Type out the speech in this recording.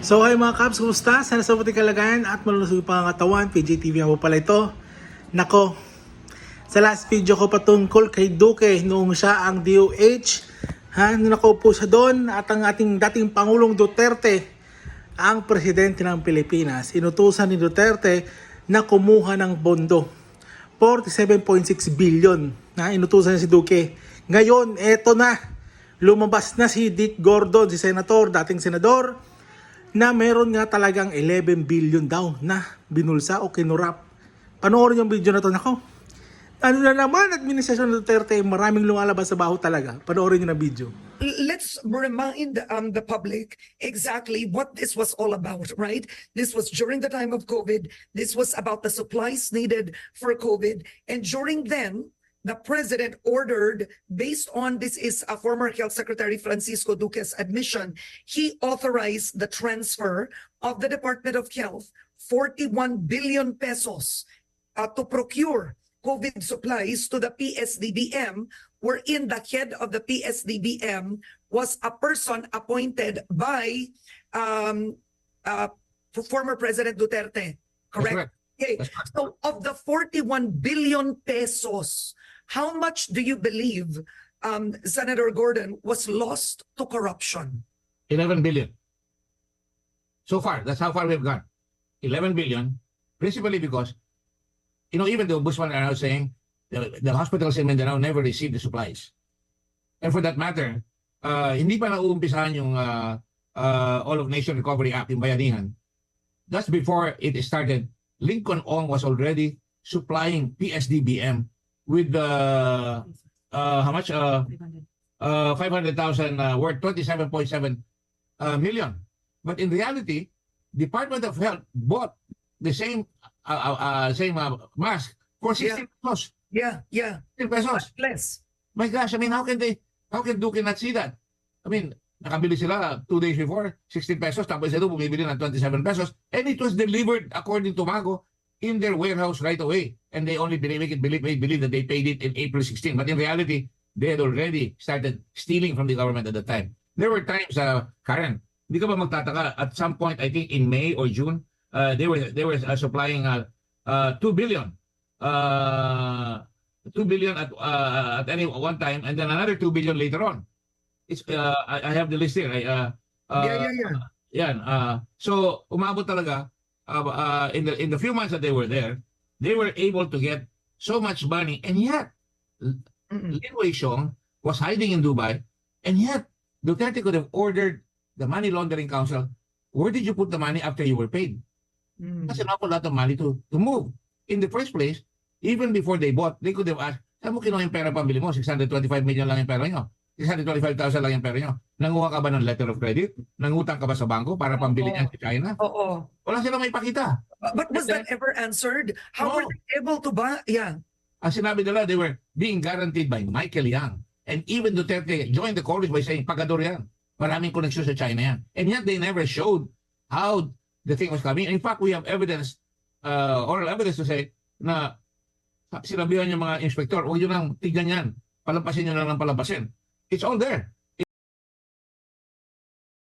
So hi mga Cubs, kumusta? Sana sa puting kalagayan at malulusog yung pangangatawan. PJTV ako pala ito. Nako, sa last video ko patungkol kay Duque noong siya ang DOH. Nakaupo siya doon at ang ating dating Pangulong Duterte, ang presidente ng Pilipinas, inutusan ni Duterte na kumuha ng bondo. 47.6 billion na inutusan si Duque. Ngayon, eto na. Lumabas na si Dick Gordon, si senator, dating senador, na meron nga talagang 11 billion daw na binulsa o kinurap. Panoorin yung video na to. Nako, ano na naman, administrasyon ng Duterte, maraming lumalabas sa baho talaga. Panoorin nyo na video. Let's remind the public exactly what this was all about, right? This was during the time of COVID. This was about the supplies needed for COVID. And during then, the president ordered, based on this is a former Health Secretary Francisco Duque's admission, he authorized the transfer of the Department of Health 41 billion pesos to procure COVID supplies to the PSDBM, wherein the head of the PSDBM was a person appointed by former President Duterte. Correct? Okay. So of the 41 billion pesos, how much do you believe, Senator Gordon, was lost to corruption? 11 billion. So far, that's how far we've gone. 11 billion, principally because, even though Busman are now saying the hospitals in Mindanao never received the supplies. And for that matter, hindi pa nauumpisahan yung All of Nation Recovery Act, yung bayanihan. That's before it started. Lincoln Ong was already supplying PSDBM with how much? 500,000 worth 27.7 million. But in reality, Department of Health bought the same mask for 16 pesos. Yeah. 16 pesos. Less. My gosh, I mean, how can Duque not see that? I mean, nakabili sila 2 days before, 16 pesos, tapos ito bumibili ng 27 pesos, and it was delivered according to Mago in their warehouse right away. And they only believe that they paid it in April 16. But in reality, they had already started stealing from the government at the time. There were times, Karen, hindi ka ba magtataka, at some point, I think in May or June, they were supplying 2 billion. 2 billion at any one time, and then another 2 billion later on. It's I have the list here. Yeah. Yan. So umabot talaga in the few months that they were there, they were able to get so much money, and yet Lin Wei-Xiong was hiding in Dubai, and yet Duterte could have ordered the Money Laundering Council, where did you put the money after you were paid? Kasi not a lot of money to move. In the first place, even before they bought, they could have asked, saan mo kinuha yung pera pambili mo? 625 million lang yung pera nyo. 625,000 lang yung pera nyo. Nanguha ka ba ng letter of credit? Nangutang ka ba sa bangko para pambili niyan sa China? Oo. Wala silang may pakita. But was that ever answered? How were they able to buy? Yeah. Ang sinabi nila, they were being guaranteed by Michael Yang. And even Duterte joined the chorus by saying, pagador yan. Maraming koneksyon sa China yan. And yet they never showed how the thing was coming. In fact, we have evidence, oral evidence to say na sinabihan yung mga inspektor, huwag nyo lang tignan yan. Palampasin nyo lang ng palampasin. It's all there.